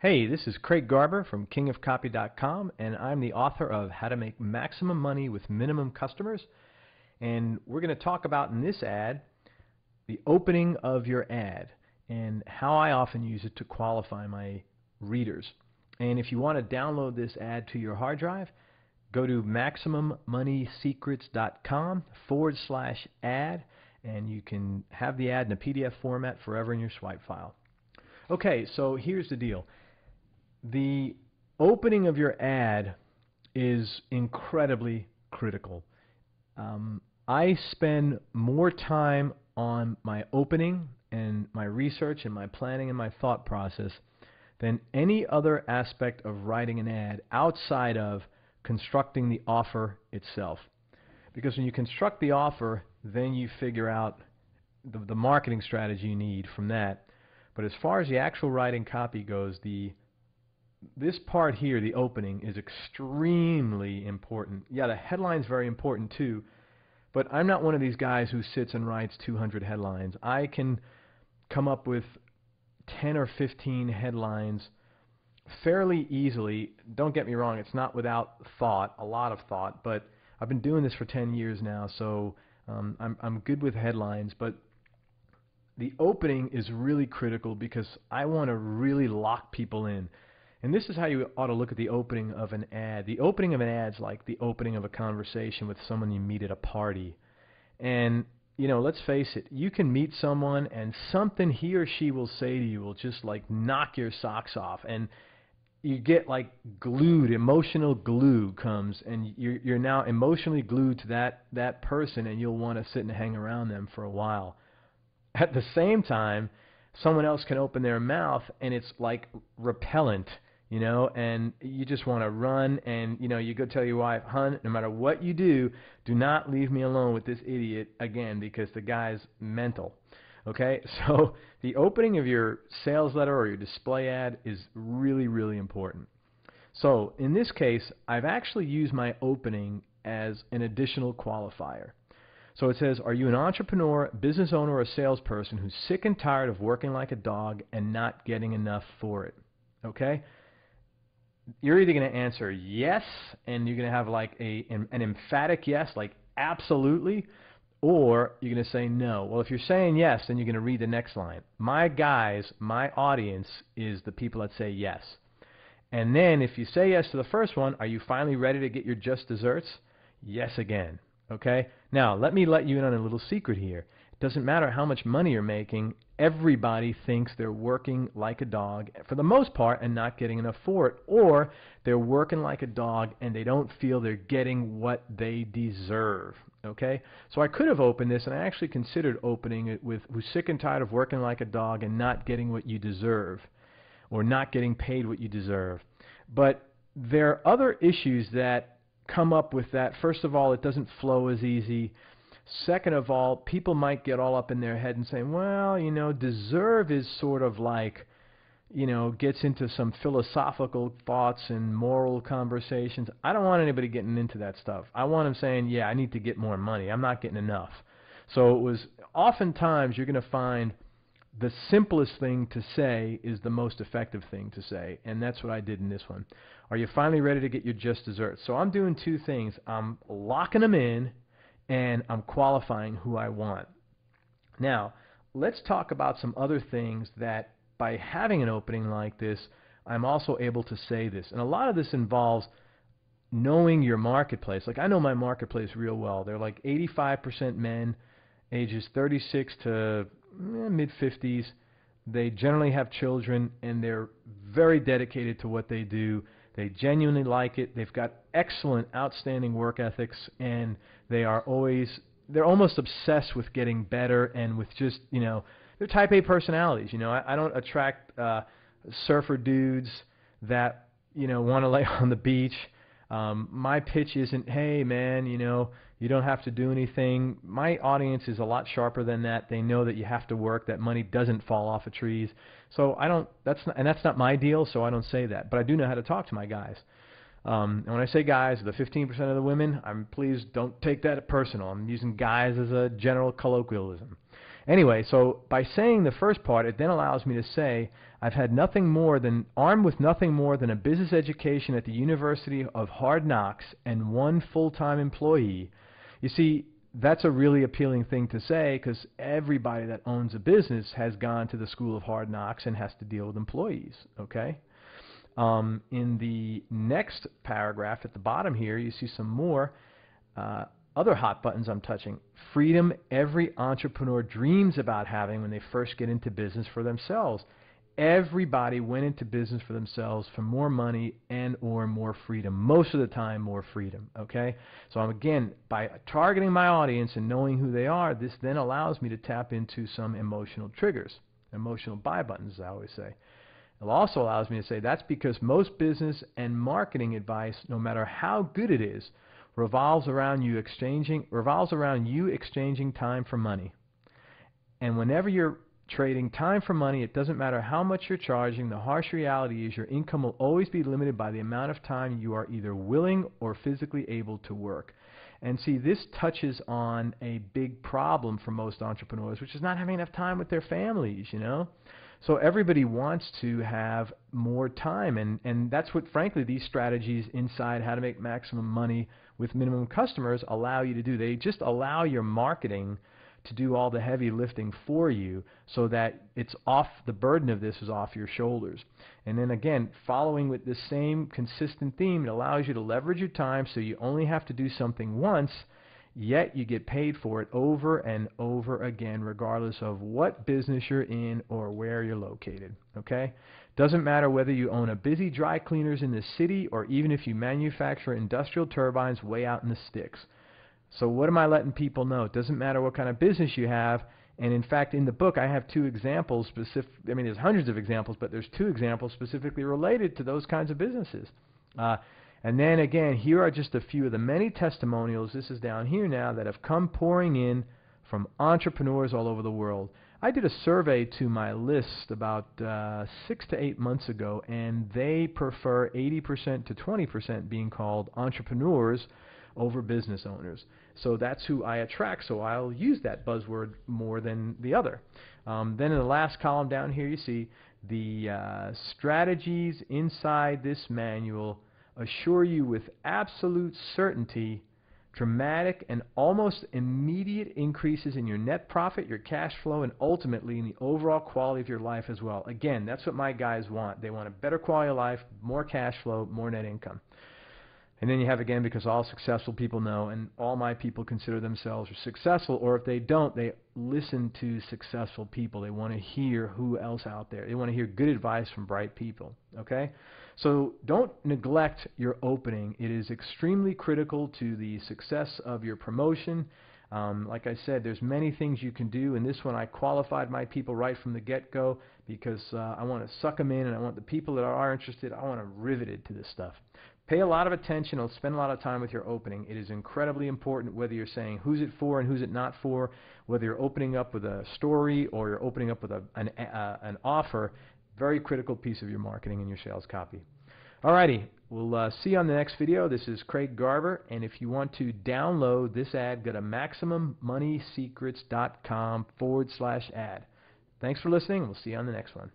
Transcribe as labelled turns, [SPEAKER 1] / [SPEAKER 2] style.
[SPEAKER 1] Hey, this is Craig Garber from kingofcopy.com, and I'm the author of How to Make Maximum Money with Minimum Customers. And we're going to talk about in this ad the opening of your ad and how I often use it to qualify my readers. And if you want to download this ad to your hard drive, go to MaximumMoneySecrets.com/ad, and you can have the ad in a PDF format forever in your swipe file. Okay, so here's the deal. The opening of your ad is incredibly critical. I spend more time on my opening and my research and my planning and my thought process than any other aspect of writing an ad outside of constructing the offer itself. Because when you construct the offer, then you figure out the marketing strategy you need from that. But as far as the actual writing copy goes, this part here, the opening, is extremely important. Yeah, the headline's very important too, but I'm not one of these guys who sits and writes 200 headlines. I can come up with 10 or 15 headlines fairly easily. Don't get me wrong, it's not without thought, a lot of thought, but I've been doing this for 10 years now, so I'm good with headlines. But the opening is really critical because I want to really lock people in. And this is how you ought to look at the opening of an ad. The opening of an ad is like the opening of a conversation with someone you meet at a party. And, you know, let's face it, you can meet someone and something he or she will say to you will just like knock your socks off. And you get like glued, emotional glue comes, and you're now emotionally glued to that person, and you'll want to sit and hang around them for a while. At the same time, someone else can open their mouth and it's like repellent, you know, and you just want to run, and, you know, you go tell your wife, "Hun, no matter what you do not leave me alone with this idiot again, because the guy's mental." Okay, so the opening of your sales letter or your display ad is really, really important. So in this case, I've actually used my opening as an additional qualifier. So it says, are you an entrepreneur, business owner, or a salesperson who's sick and tired of working like a dog and not getting enough for it? Okay? You're either going to answer yes, and you're going to have like an emphatic yes, like absolutely, or you're going to say no. Well, if you're saying yes, then you're going to read the next line. My guys, my audience is the people that say yes. And then if you say yes to the first one, are you finally ready to get your just desserts? Yes again. Okay? Now, let me let you in on a little secret here. It doesn't matter how much money you're making. Everybody thinks they're working like a dog for the most part and not getting enough for it, or they're working like a dog and they don't feel they're getting what they deserve. Okay? So I could have opened this, and I actually considered opening it with who's sick and tired of working like a dog and not getting what you deserve, or not getting paid what you deserve. But there are other issues that come up with that. First of all, it doesn't flow as easy. Second of all, people might get all up in their head and say, well, you know, deserve is sort of like, you know, gets into some philosophical thoughts and moral conversations. I don't want anybody getting into that stuff. I want them saying, yeah, I need to get more money. I'm not getting enough. So it was oftentimes you're going to find the simplest thing to say is the most effective thing to say, and that's what I did in this one. Are you finally ready to get your just desserts? So I'm doing two things. I'm locking them in, and I'm qualifying who I want. Now, let's talk about some other things that by having an opening like this, I'm also able to say this. And a lot of this involves knowing your marketplace. Like, I know my marketplace real well. They're like 85% men, ages 36 to mid-50s. They generally have children, and they're very dedicated to what they do. They genuinely like it. They've got excellent, outstanding work ethics, and they're almost obsessed with getting better and with just, you know, they're type A personalities. You know, I don't attract surfer dudes that, you know, want to lay on the beach. My pitch isn't, hey, man, you know, you don't have to do anything. My audience is a lot sharper than that. They know that you have to work, that money doesn't fall off of trees. So that's not my deal, so I don't say that. But I do know how to talk to my guys. And when I say guys, the 15% of the women, please don't take that personal. I'm using guys as a general colloquialism. Anyway, so by saying the first part, it then allows me to say I've had nothing more than, armed with nothing more than a business education at the University of Hard Knocks and one full-time employee. You see, that's a really appealing thing to say because everybody that owns a business has gone to the School of Hard Knocks and has to deal with employees, okay? In the next paragraph at the bottom here, you see some more other hot buttons I'm touching. Freedom every entrepreneur dreams about having when they first get into business for themselves. Everybody went into business for themselves for more money and or more freedom. Most of the time, more freedom, okay? So I'm, again, by targeting my audience and knowing who they are, this then allows me to tap into some emotional triggers, emotional buy buttons, as I always say. It also allows me to say that's because most business and marketing advice, no matter how good it is, revolves around you exchanging time for money. And whenever you're trading time for money, it doesn't matter how much you're charging. The harsh reality is your income will always be limited by the amount of time you are either willing or physically able to work. And see, this touches on a big problem for most entrepreneurs, which is not having enough time with their families, you know. So everybody wants to have more time, and that's what, frankly, these strategies inside How to Make Maximum Money with Minimum Customers allow you to do. They just allow your marketing to do all the heavy lifting for you so that it's off, the burden of this is off your shoulders. And then again, following with this same consistent theme, it allows you to leverage your time so you only have to do something once, yet you get paid for it over and over again, regardless of what business you're in or where you're located, okay? Doesn't matter whether you own a busy dry cleaners in the city or even if you manufacture industrial turbines way out in the sticks. So what am I letting people know? It doesn't matter what kind of business you have. And in fact, in the book, I have two examples I mean, there's hundreds of examples, but there's two examples specifically related to those kinds of businesses. And then again, here are just a few of the many testimonials, this is down here now, that have come pouring in from entrepreneurs all over the world. I did a survey to my list about 6 to 8 months ago, and they prefer 80% to 20% being called entrepreneurs over business owners. So that's who I attract, so I'll use that buzzword more than the other. Then in the last column down here, you see the strategies inside this manual assure you with absolute certainty dramatic and almost immediate increases in your net profit, your cash flow, and ultimately in the overall quality of your life as well. Again, that's what my guys want. They want a better quality of life, more cash flow, more net income. And then you have, again, because all successful people know, and all my people consider themselves successful, or if they don't, they listen to successful people. They want to hear who else out there. They want to hear good advice from bright people, okay? So don't neglect your opening. It is extremely critical to the success of your promotion. Like I said, there's many things you can do. In this one, I qualified my people right from the get-go because I want to suck them in, and I want the people that are interested, I want them riveted to this stuff. Pay a lot of attention. I'll spend a lot of time with your opening. It is incredibly important whether you're saying who's it for and who's it not for, whether you're opening up with a story or you're opening up with an offer. Very critical piece of your marketing and your sales copy. Alrighty, we'll see you on the next video. This is Craig Garber, and if you want to download this ad, go to MaximumMoneySecrets.com/ad. Thanks for listening, and we'll see you on the next one.